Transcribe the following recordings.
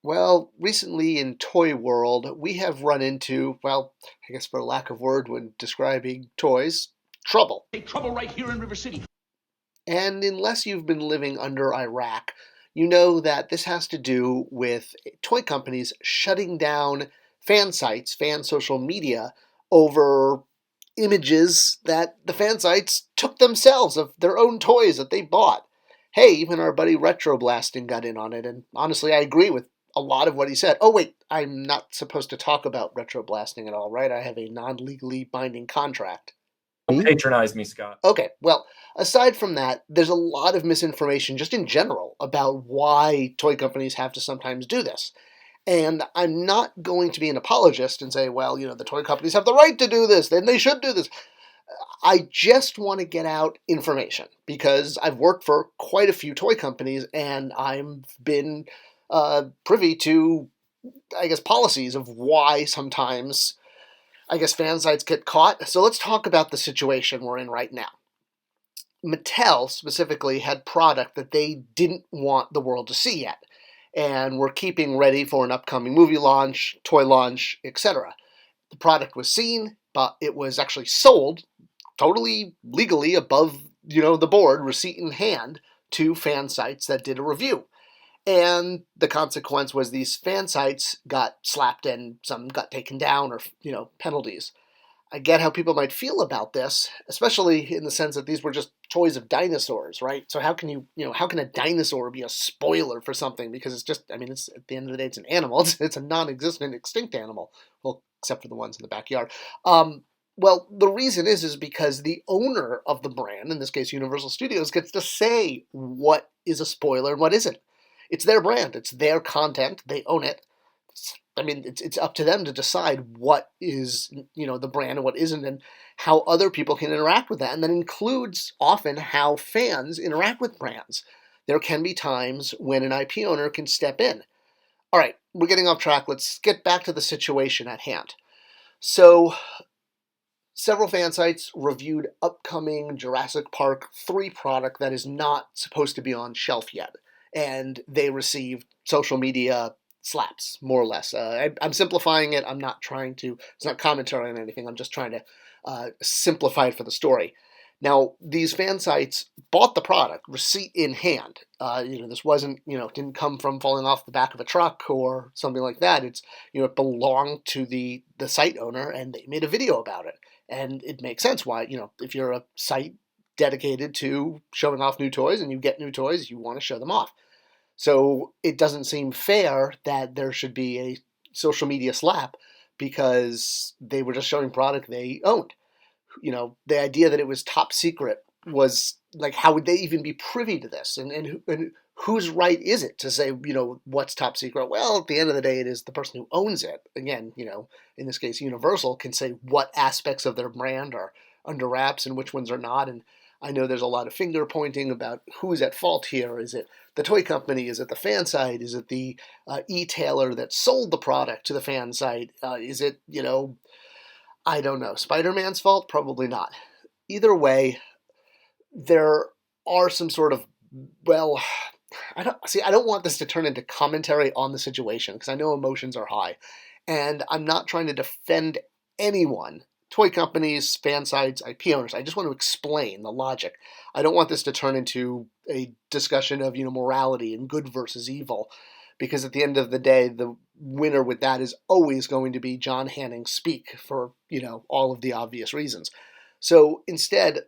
Well, recently in Toy World, we have run into, well, I guess for lack of word when describing toys, trouble. Hey, trouble right here in River City. And unless you've been living under Iraq, you know that this has to do with toy companies shutting down fan sites, fan social media, over images that the fan sites took themselves of their own toys that they bought. Hey, even our buddy Retro Blasting got in on it, and honestly, I agree with a lot of what he said. Oh, wait, I'm not supposed to talk about Retro Blasting at all, right? I have a non legally binding contract. Don't patronize me, Scott. Okay, well, aside from that, there's a lot of misinformation just in general about why toy companies have to sometimes do this. And I'm not going to be an apologist and say, well, the toy companies have the right to do this, then they should do this. I just want to get out information because I've worked for quite a few toy companies and I've been privy to, I guess, policies of why sometimes, I guess, fan sites get caught. So let's talk about the situation we're in right now. Mattel specifically had product that they didn't want the world to see yet and were keeping ready for an upcoming movie launch, toy launch, etc. The product was seen, but it was actually sold totally legally above, the board, receipt in hand, to fan sites that did a review. And the consequence was these fan sites got slapped and some got taken down or, penalties. I get how people might feel about this, especially in the sense that these were just toys of dinosaurs, right? So how can how can a dinosaur be a spoiler for something? Because it's just, it's at the end of the day, it's an animal. It's a non-existent, extinct animal. Well, except for the ones in the backyard. Well, the reason is because the owner of the brand, in this case Universal Studios, gets to say what is a spoiler and what isn't. It's their brand. It's their content. They own it. It's up to them to decide what is, the brand and what isn't, and how other people can interact with that. And that includes often how fans interact with brands. There can be times when an IP owner can step in. All right, we're getting off track. Let's get back to the situation at hand. So, several fan sites reviewed upcoming Jurassic Park 3 product that is not supposed to be on shelf yet. And they received social media slaps, more or less. I'm simplifying it. I'm not trying to, it's not commentary on anything. I'm just trying to simplify it for the story. Now, these fan sites bought the product, receipt in hand. This wasn't, didn't come from falling off the back of a truck or something like that. It's, it belonged to the site owner and they made a video about it. And it makes sense why, if you're a site dedicated to showing off new toys and you get new toys, you want to show them off. So it doesn't seem fair that there should be a social media slap because they were just showing product they owned. The idea that it was top secret was like, how would they even be privy to this? And whose right is it to say, what's top secret? Well, at the end of the day, it is the person who owns it. Again, in this case, Universal can say what aspects of their brand are under wraps and which ones are not. And I know there's a lot of finger pointing about who's at fault here. Is it the toy company? Is it the fan site? Is it the e-tailer that sold the product to the fan site? Is it, I don't know, Spider-Man's fault? Probably not. Either way, there are some sort of, well, I don't want this to turn into commentary on the situation because I know emotions are high. And I'm not trying to defend anyone, toy companies, fan sites, IP owners. I just want to explain the logic. I don't want this to turn into a discussion of, morality and good versus evil, because at the end of the day, the winner with that is always going to be John Hanning speak for, all of the obvious reasons. So instead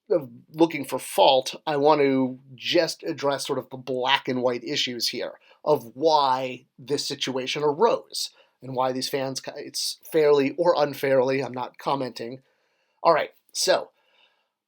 of looking for fault, I want to just address sort of the black and white issues here of why this situation arose and why these fans, it's fairly or unfairly, I'm not commenting. All right, so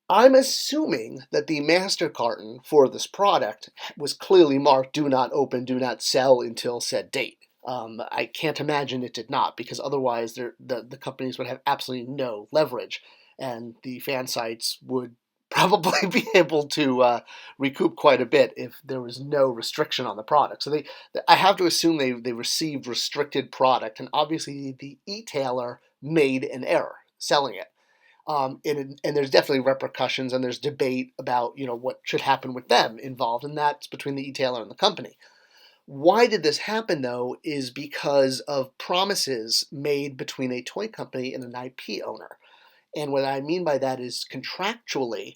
I'm assuming that the master carton for this product was clearly marked do not open, do not sell until said date. I can't imagine it did not, because otherwise the companies would have absolutely no leverage, and the fan sites would probably be able to recoup quite a bit if there was no restriction on the product. So I have to assume they received restricted product, and obviously the e-tailer made an error selling it. And there's definitely repercussions, and there's debate about what should happen with them involved, and that's between the e-tailer and the company. Why did this happen, though, is because of promises made between a toy company and an IP owner. And what I mean by that is contractually,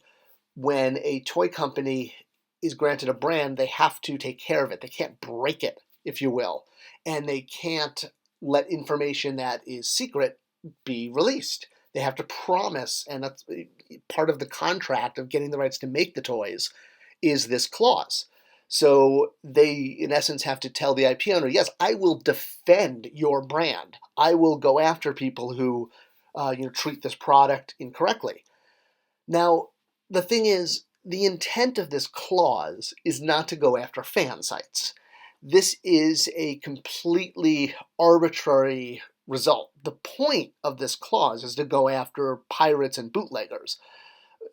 when a toy company is granted a brand, they have to take care of it. They can't break it, if you will. And they can't let information that is secret be released. They have to promise, and that's part of the contract of getting the rights to make the toys, is this clause. So they, in essence, have to tell the IP owner, yes, I will defend your brand. I will go after people who treat this product incorrectly. Now, the thing is, the intent of this clause is not to go after fan sites. This is a completely arbitrary result. The point of this clause is to go after pirates and bootleggers,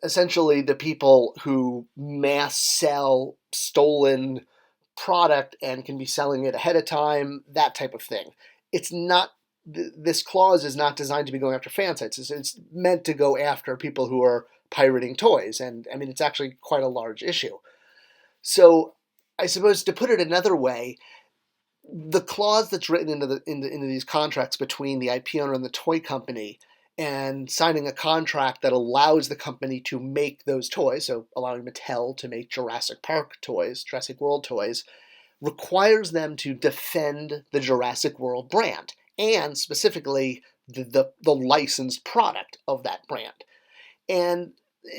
essentially the people who mass sell stolen product and can be selling it ahead of time, that type of thing. It's not, this clause is not designed to be going after fan sites. It's meant to go after people who are pirating toys, and I mean, it's actually quite a large issue. So I suppose, to put it another way, the clause that's written into these contracts between the IP owner and the toy company, and signing a contract that allows the company to make those toys, so allowing Mattel to make Jurassic Park toys, Jurassic World toys, requires them to defend the Jurassic World brand, and specifically the licensed product of that brand. And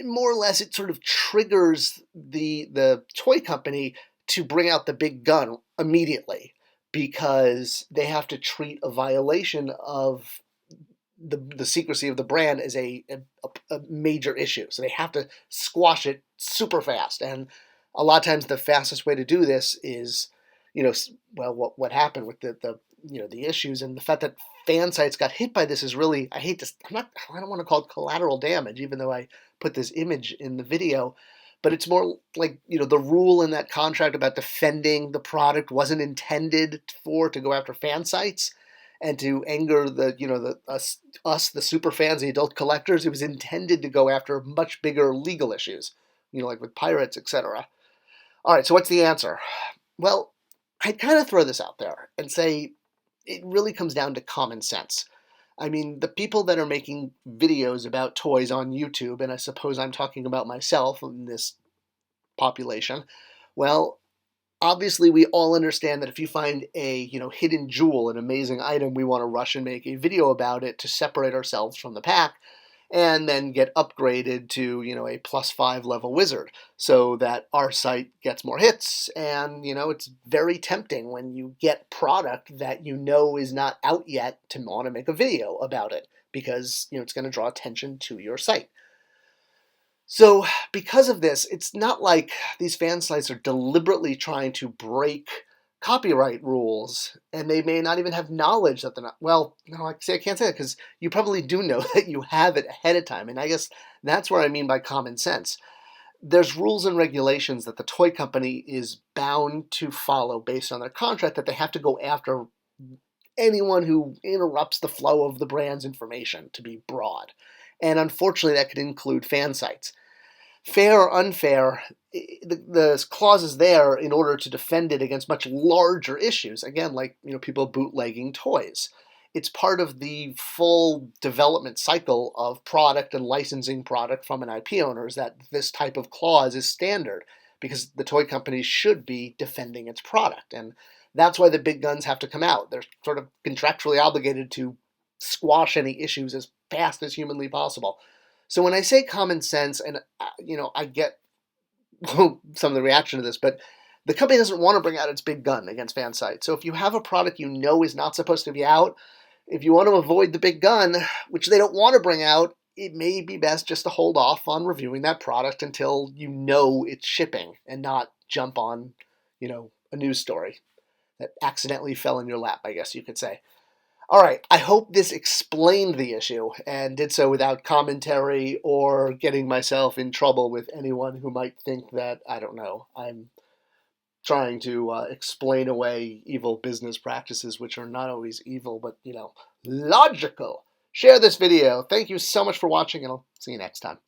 more or less, it sort of triggers the toy company to bring out the big gun immediately, because they have to treat a violation of the secrecy of the brand as a major issue. So they have to squash it super fast. And a lot of times the fastest way to do this is, what happened with the issues, and the fact that fan sites got hit by this is really, I don't want to call it collateral damage, even though I put this image in the video, but it's more like, the rule in that contract about defending the product wasn't intended to go after fan sites and to anger us, the super fans, the adult collectors. It was intended to go after much bigger legal issues, like with pirates, etc. All right, so what's the answer? Well, I'd kind of throw this out there and say it really comes down to common sense. I mean, the people that are making videos about toys on YouTube, and I suppose I'm talking about myself in this population, well, obviously we all understand that if you find a hidden jewel, an amazing item, we want to rush and make a video about it to separate ourselves from the pack, and then get upgraded to a +5 level wizard, so that our site gets more hits. And it's very tempting when you get product that is not out yet to want to make a video about it, because it's going to draw attention to your site. So because of this, it's not like these fan sites are deliberately trying to break copyright rules, and they may not even have knowledge that they're not. Well, no, I can't say that, because you probably do know that you have it ahead of time, and I guess that's what I mean by common sense. There's rules and regulations that the toy company is bound to follow based on their contract, that they have to go after anyone who interrupts the flow of the brand's information, to be broad. And unfortunately, that could include fan sites. Fair or unfair, the clause is there in order to defend it against much larger issues. Again, like people bootlegging toys. It's part of the full development cycle of product and licensing product from an IP owner, is that this type of clause is standard, because the toy company should be defending its product. And that's why the big guns have to come out. They're sort of contractually obligated to squash any issues as fast as humanly possible. So when I say common sense, and I get some of the reaction to this, but the company doesn't want to bring out its big gun against fan sites. So if you have a product is not supposed to be out, if you want to avoid the big gun, which they don't want to bring out, it may be best just to hold off on reviewing that product until it's shipping, and not jump on, a news story that accidentally fell in your lap, I guess you could say. All right, I hope this explained the issue, and did so without commentary or getting myself in trouble with anyone who might think that, I don't know, I'm trying to explain away evil business practices, which are not always evil, but, logical. Share this video. Thank you so much for watching, and I'll see you next time.